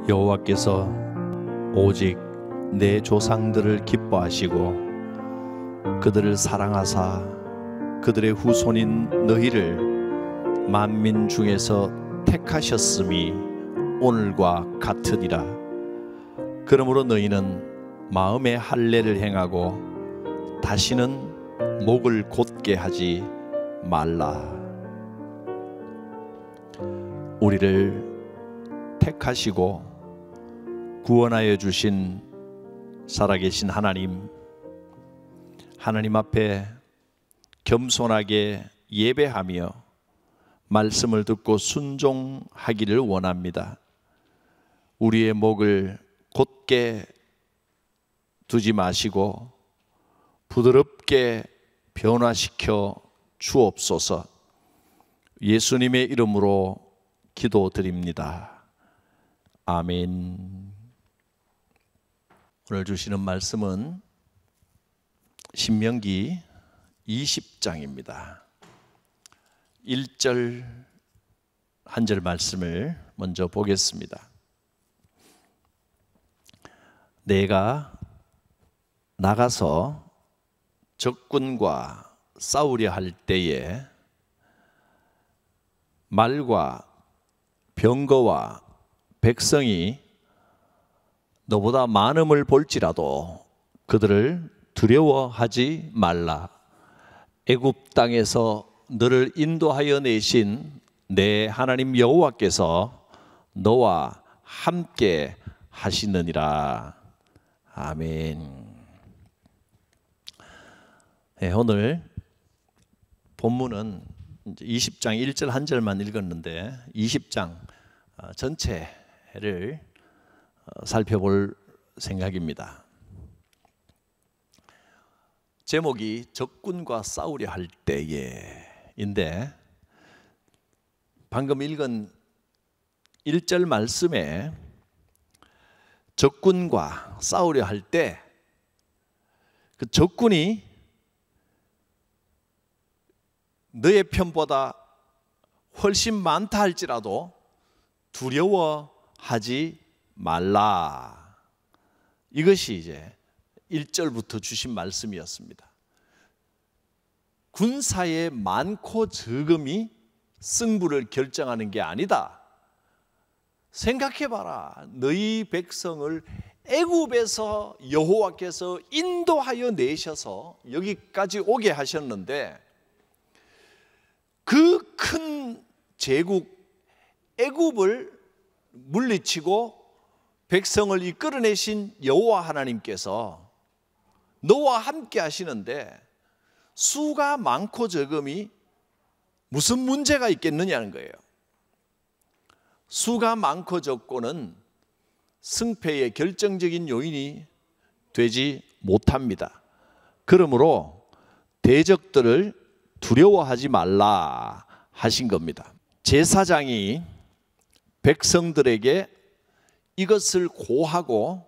여호와께서 오직 내 조상들을 기뻐하시고 그들을 사랑하사 그들의 후손인 너희를 만민 중에서 택하셨음이 오늘과 같으니라. 그러므로 너희는 마음의 할례를 행하고 다시는 목을 곧게 하지 말라. 우리를 택하시고 구원하여 주신 살아계신 하나님 앞에 겸손하게 예배하며 말씀을 듣고 순종하기를 원합니다. 우리의 목을 곧게 두지 마시고 부드럽게 변화시켜 주옵소서. 예수님의 이름으로 기도드립니다. 아멘. 오늘 주시는 말씀은 신명기 20장입니다. 1절 한 절 말씀을 먼저 보겠습니다. 내가 나가서 적군과 싸우려 할 때에 말과 병거와 백성이 너보다 많음을 볼지라도 그들을 두려워하지 말라. 애굽 땅에서 너를 인도하여 내신 내 하나님 여호와께서 너와 함께 하시느니라. 아멘. 네, 오늘 본문은 20장 1절 한 절만 읽었는데 20장 전체를 살펴볼 생각입니다. 제목이 적군과 싸우려 할 때에인데 방금 읽은 1절 말씀에 적군과 싸우려 할 때 그 적군이 너의 편보다 훨씬 많다 할지라도 두려워하지 말라. 이것이 이제 1절부터 주신 말씀이었습니다. 군사의 많고 적음이 승부를 결정하는 게 아니다. 생각해봐라. 너희 백성을 애굽에서 여호와께서 인도하여 내셔서 여기까지 오게 하셨는데 그 큰 제국 애굽을 물리치고 백성을 이끌어내신 여호와 하나님께서 너와 함께 하시는데 수가 많고 적음이 무슨 문제가 있겠느냐는 거예요. 수가 많고 적고는 승패의 결정적인 요인이 되지 못합니다. 그러므로 대적들을 두려워하지 말라 하신 겁니다. 제사장이 백성들에게 이것을 고하고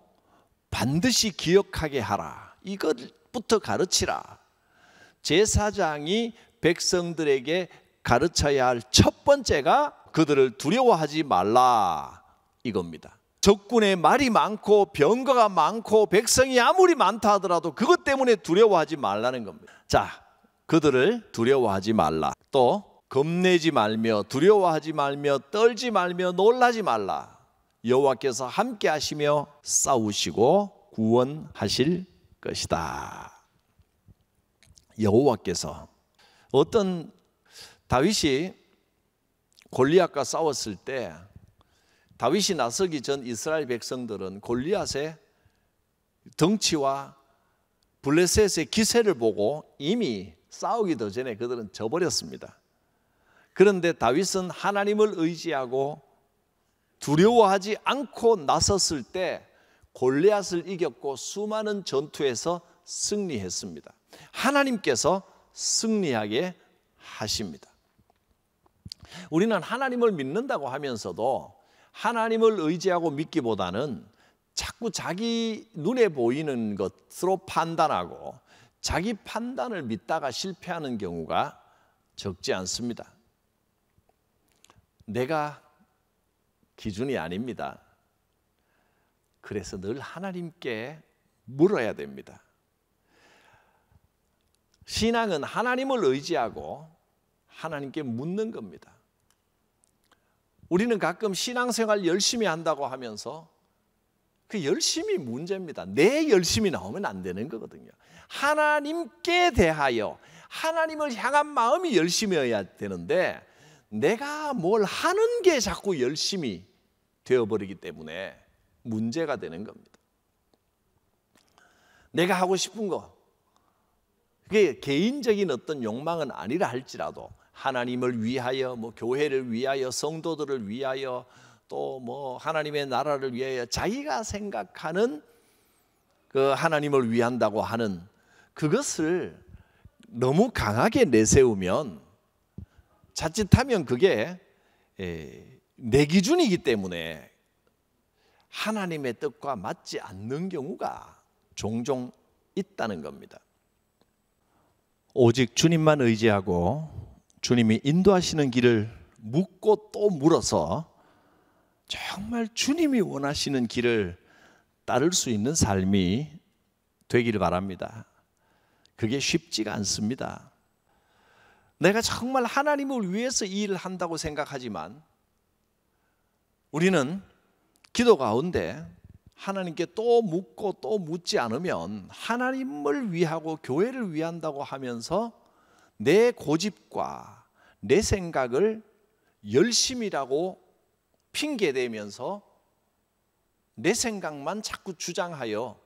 반드시 기억하게 하라. 이것부터 가르치라. 제사장이 백성들에게 가르쳐야 할 첫 번째가 그들을 두려워하지 말라 이겁니다. 적군의 말이 많고 병거가 많고 백성이 아무리 많다 하더라도 그것 때문에 두려워하지 말라는 겁니다. 자, 그들을 두려워하지 말라. 또 겁내지 말며 두려워하지 말며 떨지 말며 놀라지 말라. 여호와께서 함께 하시며 싸우시고 구원하실 것이다. 여호와께서 어떤 다윗이 골리앗과 싸웠을 때 다윗이 나서기 전 이스라엘 백성들은 골리앗의 덩치와 블레셋의 기세를 보고 이미 싸우기도 전에 그들은 져버렸습니다. 그런데 다윗은 하나님을 의지하고 두려워하지 않고 나섰을 때 골리앗을 이겼고 수많은 전투에서 승리했습니다. 하나님께서 승리하게 하십니다. 우리는 하나님을 믿는다고 하면서도 하나님을 의지하고 믿기보다는 자꾸 자기 눈에 보이는 것으로 판단하고 자기 판단을 믿다가 실패하는 경우가 적지 않습니다. 내가 기준이 아닙니다. 그래서 늘 하나님께 물어야 됩니다. 신앙은 하나님을 의지하고 하나님께 묻는 겁니다. 우리는 가끔 신앙생활 열심히 한다고 하면서 그 열심이 문제입니다. 내 열심이 나오면 안 되는 거거든요. 하나님께 대하여 하나님을 향한 마음이 열심이어야 되는데 내가 뭘 하는 게 자꾸 열심이 되어버리기 때문에 문제가 되는 겁니다. 내가 하고 싶은 거, 그게 개인적인 어떤 욕망은 아니라 할지라도 하나님을 위하여, 교회를 위하여, 성도들을 위하여, 또 하나님의 나라를 위하여 자기가 생각하는 그 하나님을 위한다고 하는 그것을 너무 강하게 내세우면 자칫하면 그게 내 기준이기 때문에 하나님의 뜻과 맞지 않는 경우가 종종 있다는 겁니다. 오직 주님만 의지하고 주님이 인도하시는 길을 묻고 또 물어서 정말 주님이 원하시는 길을 따를 수 있는 삶이 되기를 바랍니다. 그게 쉽지가 않습니다. 내가 정말 하나님을 위해서 이 일을 한다고 생각하지만 우리는 기도 가운데 하나님께 또 묻고 또 묻지 않으면 하나님을 위하고 교회를 위한다고 하면서 내 고집과 내 생각을 열심이라고 핑계대면서 내 생각만 자꾸 주장하여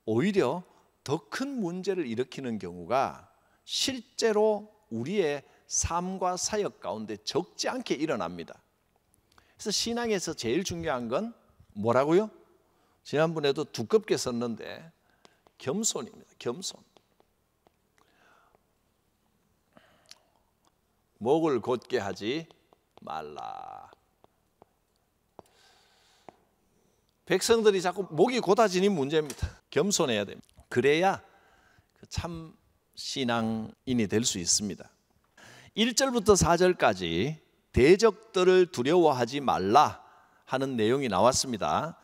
오히려 더 큰 문제를 일으키는 경우가 실제로 우리의 삶과 사역 가운데 적지 않게 일어납니다. 그래서 신앙에서 제일 중요한 건 뭐라고요? 지난번에도 두껍게 썼는데 겸손입니다. 겸손. 목을 곧게 하지 말라. 백성들이 자꾸 목이 곧아지니 문제입니다. 겸손해야 됩니다. 그래야 참 신앙인이 될 수 있습니다. 1절부터 4절까지 대적들을 두려워하지 말라 하는 내용이 나왔습니다.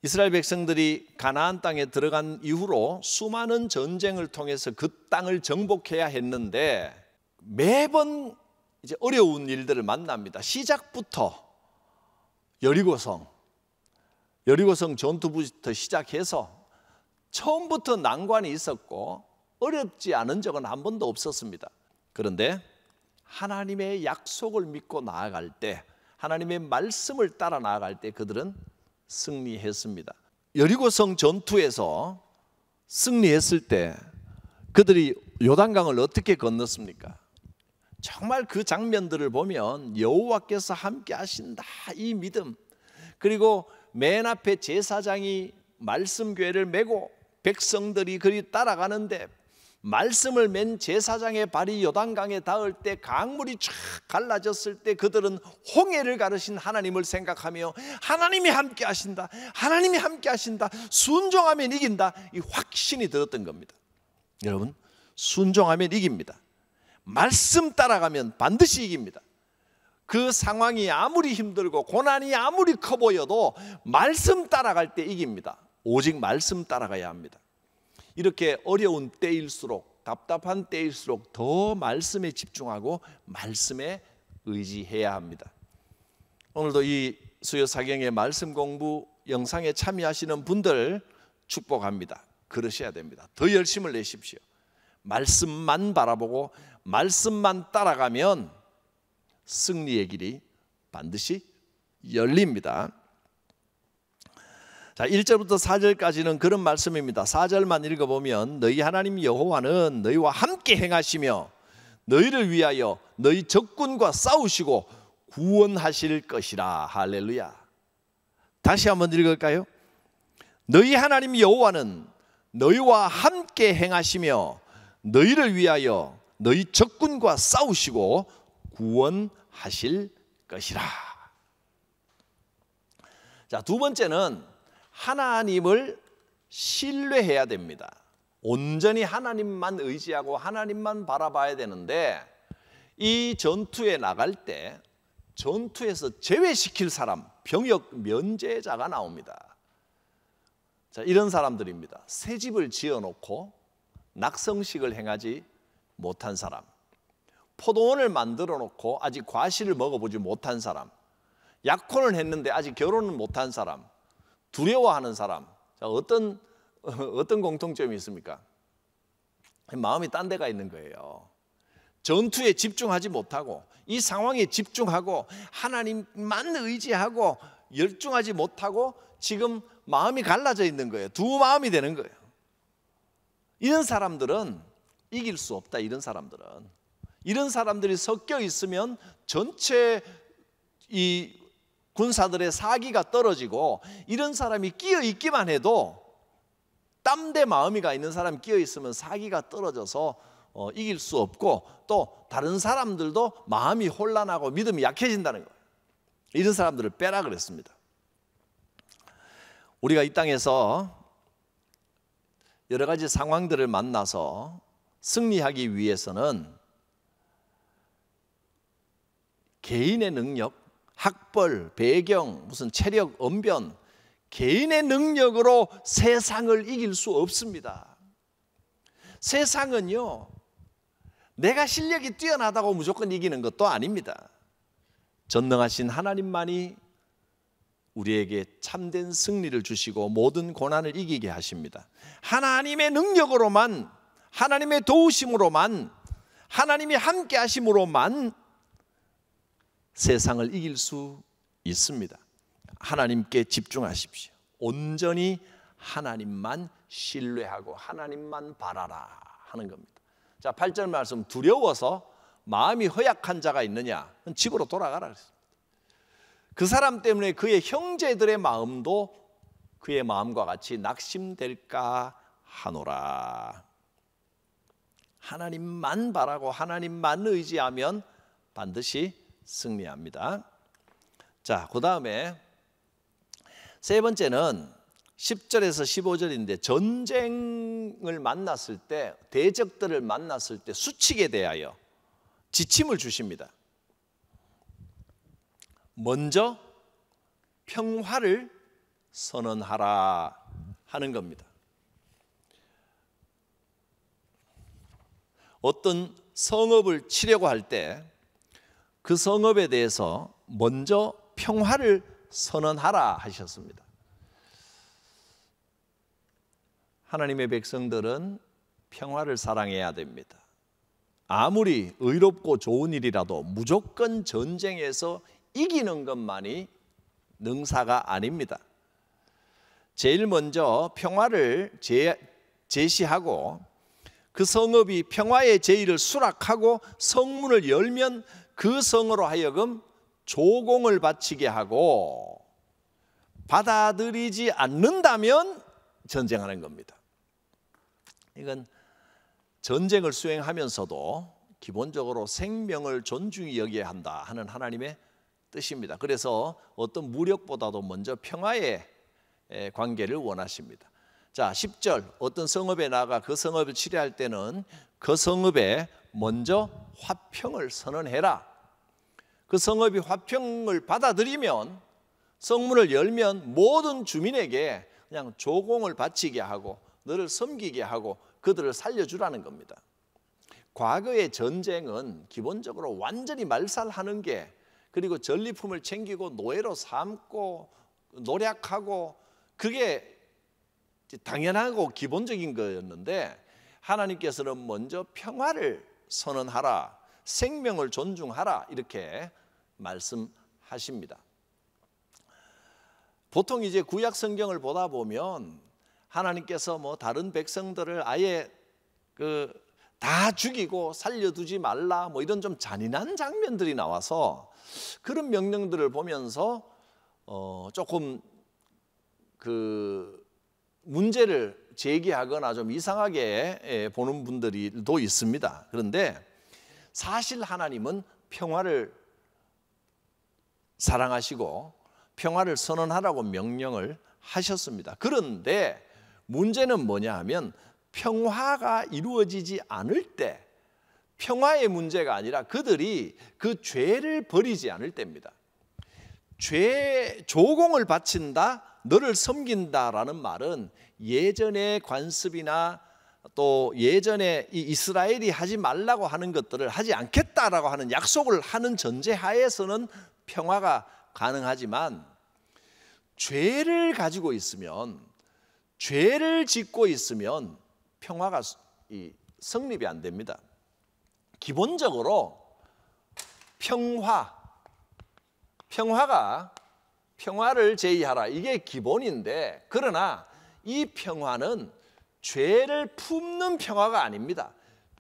이스라엘 백성들이 가나안 땅에 들어간 이후로 수많은 전쟁을 통해서 그 땅을 정복해야 했는데 매번 이제 어려운 일들을 만납니다. 시작부터 여리고성 전투부터 시작해서 처음부터 난관이 있었고 어렵지 않은 적은 한 번도 없었습니다. 그런데 하나님의 약속을 믿고 나아갈 때, 하나님의 말씀을 따라 나아갈 때 그들은 승리했습니다. 여리고성 전투에서 승리했을 때 그들이 요단강을 어떻게 건넜습니까? 정말 그 장면들을 보면 여호와께서 함께 하신다, 이 믿음, 그리고 맨 앞에 제사장이 말씀궤를 메고 백성들이 그리 따라가는데 말씀을 맨 제사장의 발이 요단강에 닿을 때 강물이 쫙 갈라졌을 때 그들은 홍해를 가르신 하나님을 생각하며 하나님이 함께 하신다, 하나님이 함께 하신다, 순종하면 이긴다, 이 확신이 들었던 겁니다. 여러분, 순종하면 이깁니다. 말씀 따라가면 반드시 이깁니다. 그 상황이 아무리 힘들고 고난이 아무리 커 보여도 말씀 따라갈 때 이깁니다. 오직 말씀 따라가야 합니다. 이렇게 어려운 때일수록, 답답한 때일수록 더 말씀에 집중하고 말씀에 의지해야 합니다. 오늘도 이 수요 사경의 말씀 공부 영상에 참여하시는 분들 축복합니다. 그러셔야 됩니다. 더 열심을 내십시오. 말씀만 바라보고 말씀만 따라가면 승리의 길이 반드시 열립니다. 자, 1절부터 4절까지는 그런 말씀입니다. 4절만 읽어보면 너희 하나님 여호와는 너희와 함께 행하시며 너희를 위하여 너희 적군과 싸우시고 구원하실 것이라. 할렐루야. 다시 한번 읽을까요? 너희 하나님 여호와는 너희와 함께 행하시며 너희를 위하여 너희 적군과 싸우시고 구원하실 것이라. 자, 두 번째는 하나님을 신뢰해야 됩니다. 온전히 하나님만 의지하고 하나님만 바라봐야 되는데 이 전투에 나갈 때 전투에서 제외시킬 사람, 병역 면제자가 나옵니다. 자, 이런 사람들입니다. 새 집을 지어놓고 낙성식을 행하지 못한 사람, 포도원을 만들어 놓고 아직 과실을 먹어보지 못한 사람, 약혼을 했는데 아직 결혼을 못한 사람, 두려워하는 사람. 자, 어떤 공통점이 있습니까? 마음이 딴 데가 있는 거예요. 전투에 집중하지 못하고 이 상황에 집중하고 하나님만 의지하고 열중하지 못하고 지금 마음이 갈라져 있는 거예요. 두 마음이 되는 거예요. 이런 사람들은 이길 수 없다. 이런 사람들이 섞여 있으면 전체 이 군사들의 사기가 떨어지고, 이런 사람이 끼어 있기만 해도, 땀대 마음이가 있는 사람이 끼어 있으면 사기가 떨어져서 이길 수 없고, 또 다른 사람들도 마음이 혼란하고 믿음이 약해진다는 거예요. 이런 사람들을 빼라 그랬습니다. 우리가 이 땅에서 여러 가지 상황들을 만나서 승리하기 위해서는 개인의 능력, 학벌, 배경, 무슨 체력, 언변, 개인의 능력으로 세상을 이길 수 없습니다. 세상은요, 내가 실력이 뛰어나다고 무조건 이기는 것도 아닙니다. 전능하신 하나님만이 우리에게 참된 승리를 주시고 모든 고난을 이기게 하십니다. 하나님의 능력으로만, 하나님의 도우심으로만, 하나님이 함께 하심으로만 세상을 이길 수 있습니다. 하나님께 집중하십시오. 온전히 하나님만 신뢰하고 하나님만 바라라 하는 겁니다. 자, 8절 말씀, 두려워서 마음이 허약한 자가 있느냐? 집으로 돌아가라 그랬습니다. 그 사람 때문에 그의 형제들의 마음도 그의 마음과 같이 낙심될까 하노라. 하나님만 바라고 하나님만 의지하면 반드시 승리합니다. 자, 그 다음에 세 번째는 10절에서 15절인데, 전쟁을 만났을 때, 대적들을 만났을 때 수칙에 대하여 지침을 주십니다. 먼저 평화를 선언하라 하는 겁니다. 어떤 성읍을 치려고 할 때 그 성읍에 대해서 먼저 평화를 선언하라 하셨습니다. 하나님의 백성들은 평화를 사랑해야 됩니다. 아무리 의롭고 좋은 일이라도 무조건 전쟁에서 이기는 것만이 능사가 아닙니다. 제일 먼저 평화를 제시하고 그 성읍이 평화의 제의를 수락하고 성문을 열면 그 성으로 하여금 조공을 바치게 하고, 받아들이지 않는다면 전쟁하는 겁니다. 이건 전쟁을 수행하면서도 기본적으로 생명을 존중히 여겨야 한다 하는 하나님의 뜻입니다. 그래서 어떤 무력보다도 먼저 평화의 관계를 원하십니다. 자, 10절, 어떤 성읍에 나가 그 성읍을 치료할 때는 그 성읍에 먼저 화평을 선언해라. 그 성읍이 화평을 받아들이면, 성문을 열면 모든 주민에게 그냥 조공을 바치게 하고 너를 섬기게 하고 그들을 살려주라는 겁니다. 과거의 전쟁은 기본적으로 완전히 말살하는 게, 그리고 전리품을 챙기고 노예로 삼고 노략하고, 그게 당연하고 기본적인 거였는데, 하나님께서는 먼저 평화를 선언하라, 생명을 존중하라 이렇게 말씀하십니다. 보통 이제 구약 성경을 보다 보면 하나님께서 뭐 다른 백성들을 아예 다 죽이고 살려두지 말라 뭐 이런 좀 잔인한 장면들이 나와서, 그런 명령들을 보면서 조금 문제를 제기하거나 좀 이상하게 보는 분들도 있습니다. 그런데 사실 하나님은 평화를 사랑하시고 평화를 선언하라고 명령을 하셨습니다. 그런데 문제는 뭐냐 하면, 평화가 이루어지지 않을 때, 평화의 문제가 아니라 그들이 그 죄를 버리지 않을 때입니다. 죄 조공을 바친다, 너를 섬긴다라는 말은 예전의 관습이나 또 예전에 이 이스라엘이 하지 말라고 하는 것들을 하지 않겠다라고 하는 약속을 하는 전제하에서는 평화가 가능하지만, 죄를 가지고 있으면, 죄를 짓고 있으면 평화가 성립이 안 됩니다. 기본적으로 평화를 제의하라, 이게 기본인데, 그러나 이 평화는 죄를 품는 평화가 아닙니다.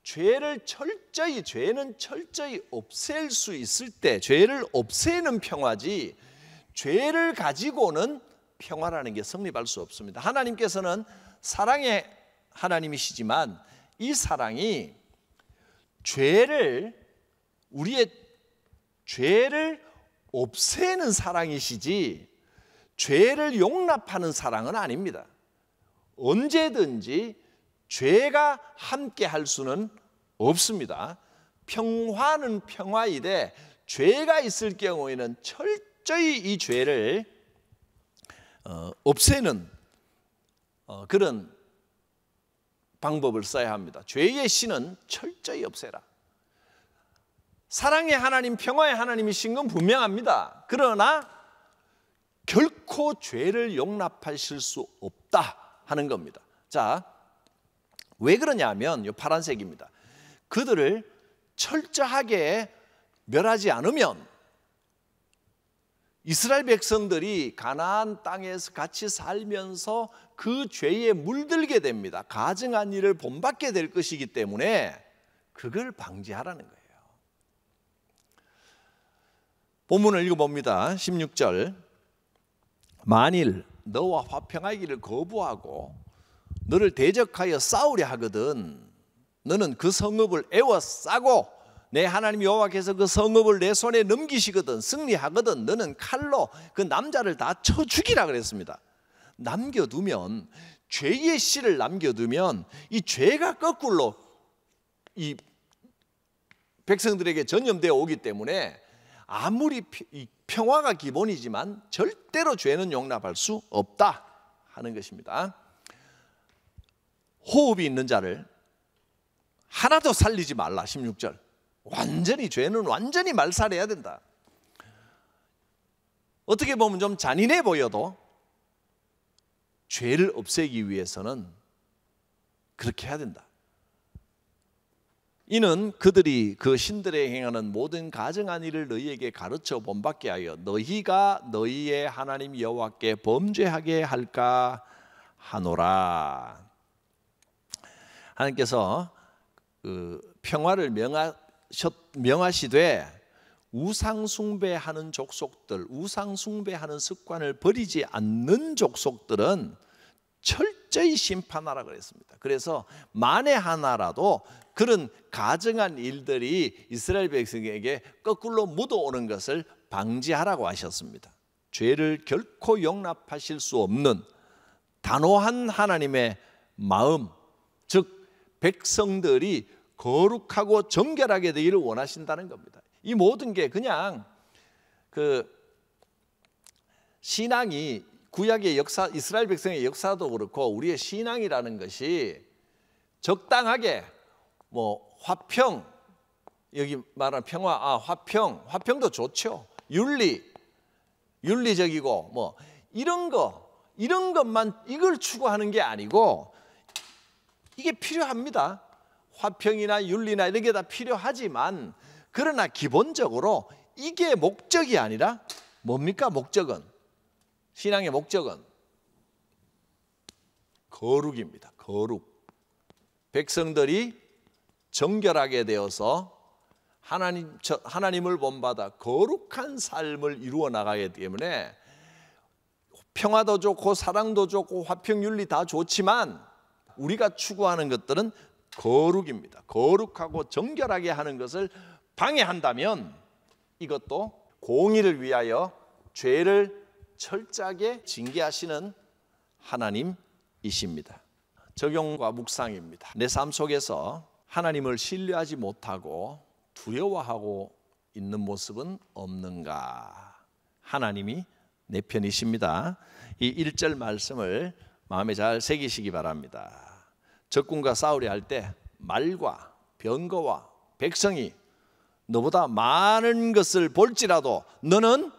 죄는 철저히 없앨 수 있을 때 죄를 없애는 평화지, 죄를 가지고는 평화라는 게 성립할 수 없습니다. 하나님께서는 사랑의 하나님이시지만 이 사랑이 우리의 죄를 없애는 사랑이시지 죄를 용납하는 사랑은 아닙니다. 언제든지 죄가 함께 할 수는 없습니다. 평화는 평화이되 죄가 있을 경우에는 철저히 이 죄를 없애는 그런 방법을 써야 합니다. 죄의 신은 철저히 없애라. 사랑의 하나님, 평화의 하나님이신 건 분명합니다. 그러나 결코 죄를 용납하실 수 없다 하는 겁니다. 자, 왜 그러냐면 이 파란색입니다. 그들을 철저하게 멸하지 않으면 이스라엘 백성들이 가나안 땅에서 같이 살면서 그 죄에 물들게 됩니다. 가증한 일을 본받게 될 것이기 때문에 그걸 방지하라는 거예요. 본문을 읽어봅니다. 16절, 만일 너와 화평하기를 거부하고 너를 대적하여 싸우려 하거든 너는 그 성읍을 에워싸고 내 하나님 여호와께서 그 성읍을 내 손에 넘기시거든 승리하거든 너는 칼로 그 남자를 다 쳐 죽이라 그랬습니다. 남겨두면, 죄의 씨를 남겨두면 이 죄가 거꾸로 이 백성들에게 전염되어 오기 때문에 아무리 평화가 기본이지만 절대로 죄는 용납할 수 없다 하는 것입니다. 호흡이 있는 자를 하나도 살리지 말라. 16절, 죄는 완전히 말살해야 된다. 어떻게 보면 좀 잔인해 보여도 죄를 없애기 위해서는 그렇게 해야 된다. 이는 그들이 그 신들에 행하는 모든 가증한 일을 너희에게 가르쳐 본받게 하여 너희가 너희의 하나님 여호와께 범죄하게 할까 하노라. 하나님께서 그 평화를 명하시되 우상 숭배하는 족속들, 우상 숭배하는 습관을 버리지 않는 족속들은 철저히 심판하라 그랬습니다. 그래서 만에 하나라도 그런 가증한 일들이 이스라엘 백성에게 거꾸로 묻어오는 것을 방지하라고 하셨습니다. 죄를 결코 용납하실 수 없는 단호한 하나님의 마음, 즉 백성들이 거룩하고 정결하게 되기를 원하신다는 겁니다. 이 모든 게 그냥 그 신앙이 구약의 역사, 이스라엘 백성의 역사도 그렇고 우리의 신앙이라는 것이 적당하게 화평, 여기 말하는 평화, 화평도 좋죠. 윤리적이고 이런 것만 이걸 추구하는 게 아니고 이게 필요합니다. 화평이나 윤리나 이런 게 다 필요하지만 그러나 기본적으로 이게 목적이 아니라 뭡니까? 신앙의 목적은 거룩입니다. 거룩. 백성들이 정결하게 되어서 하나님을 본받아 거룩한 삶을 이루어 나가기 때문에 평화도 좋고 사랑도 좋고 화평 윤리 다 좋지만 우리가 추구하는 것들은 거룩입니다. 거룩하고 정결하게 하는 것을 방해한다면 이것도 공의를 위하여 죄를 철저하게 징계하시는 하나님이십니다. 적용과 묵상입니다. 내 삶 속에서 하나님을 신뢰하지 못하고 두려워하고 있는 모습은 없는가? 하나님이 내 편이십니다. 이 1절 말씀을 마음에 잘 새기시기 바랍니다. 적군과 싸우려 할 때 말과 병거와 백성이 너보다 많은 것을 볼지라도 너는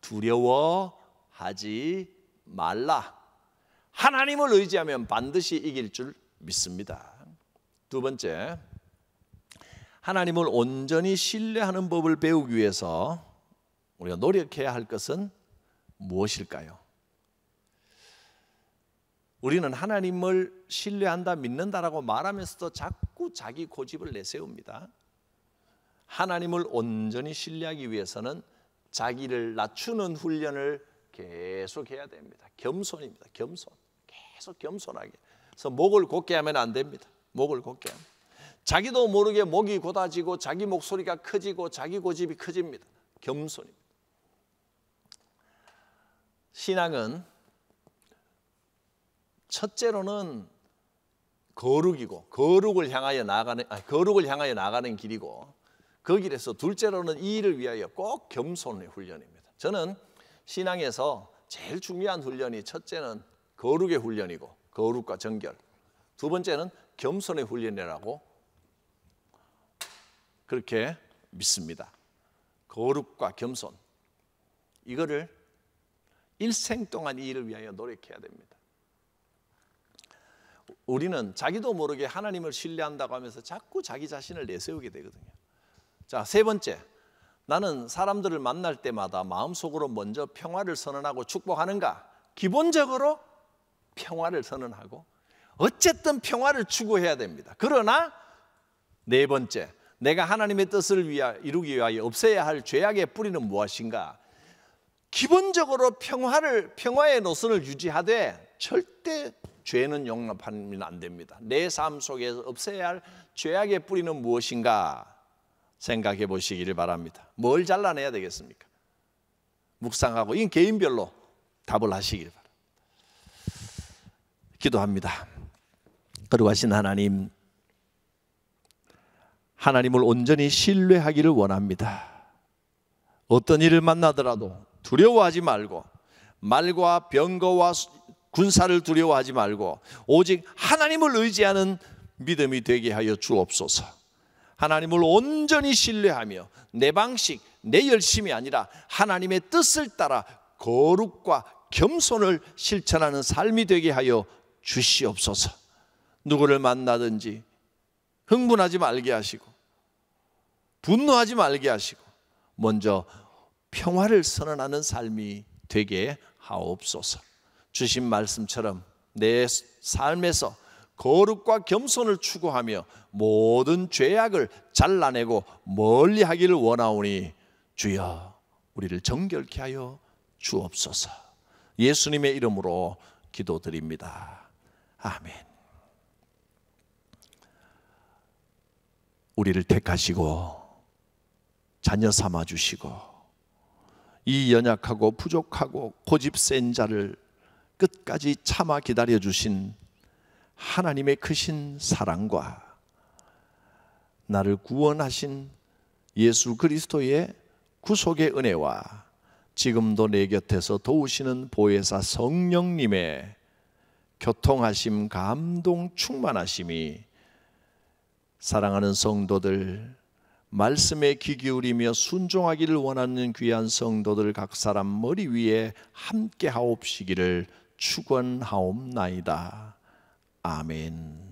두려워하지 말라. 하나님을 의지하면 반드시 이길 줄 믿습니다. 두 번째, 하나님을 온전히 신뢰하는 법을 배우기 위해서 우리가 노력해야 할 것은 무엇일까요? 우리는 하나님을 신뢰한다, 믿는다라고 말하면서도 자꾸 자기 고집을 내세웁니다. 하나님을 온전히 신뢰하기 위해서는 자기를 낮추는 훈련을 계속 해야 됩니다. 겸손입니다. 겸손. 계속 겸손하게. 그래서 목을 곧게 하면 안 됩니다. 목을 곧게 하면. 자기도 모르게 목이 곧아지고 자기 목소리가 커지고 자기 고집이 커집니다. 겸손입니다. 신앙은 첫째로는 거룩이고 거룩을 향하여 나가는 길이고 그 길에서 둘째로는 이 일을 위하여 꼭 겸손의 훈련입니다. 저는 신앙에서 제일 중요한 훈련이 첫째는 거룩의 훈련이고 거룩과 정결, 두 번째는 겸손의 훈련이라고 그렇게 믿습니다. 거룩과 겸손, 이거를 일생 동안 이 일을 위하여 노력해야 됩니다. 우리는 자기도 모르게 하나님을 신뢰한다고 하면서 자꾸 자기 자신을 내세우게 되거든요. 자, 세 번째, 나는 사람들을 만날 때마다 마음속으로 먼저 평화를 선언하고 축복하는가? 기본적으로 평화를 선언하고 어쨌든 평화를 추구해야 됩니다. 그러나 네 번째, 내가 하나님의 뜻을 이루기 위하여 없애야 할 죄악의 뿌리는 무엇인가? 기본적으로 평화의 노선을 유지하되 절대 죄는 용납하면 안 됩니다. 내 삶 속에서 없애야 할 죄악의 뿌리는 무엇인가 생각해 보시기를 바랍니다. 뭘 잘라내야 되겠습니까? 묵상하고 이건 개인별로 답을 하시길 바랍니다. 기도합니다. 거룩하신 하나님, 하나님을 온전히 신뢰하기를 원합니다. 어떤 일을 만나더라도 두려워하지 말고 말과 병거와 군사를 두려워하지 말고 오직 하나님을 의지하는 믿음이 되게 하여 주옵소서. 하나님을 온전히 신뢰하며 내 방식, 내 열심이 아니라 하나님의 뜻을 따라 거룩과 겸손을 실천하는 삶이 되게 하여 주시옵소서. 누구를 만나든지 흥분하지 말게 하시고 분노하지 말게 하시고 먼저 평화를 선언하는 삶이 되게 하옵소서. 주신 말씀처럼 내 삶에서 거룩과 겸손을 추구하며 모든 죄악을 잘라내고 멀리하기를 원하오니 주여 우리를 정결케 하여 주옵소서. 예수님의 이름으로 기도드립니다. 아멘. 우리를 택하시고 자녀 삼아 주시고 이 연약하고 부족하고 고집 센 자를 끝까지 참아 기다려 주신 하나님의 크신 사랑과 나를 구원하신 예수 그리스도의 구속의 은혜와 지금도 내 곁에서 도우시는 보혜사 성령님의 교통하심, 감동, 충만하심이 사랑하는 성도들, 말씀에 귀 기울이며 순종하기를 원하는 귀한 성도들 각 사람 머리 위에 함께 하옵시기를 축원하옵나이다. 아멘.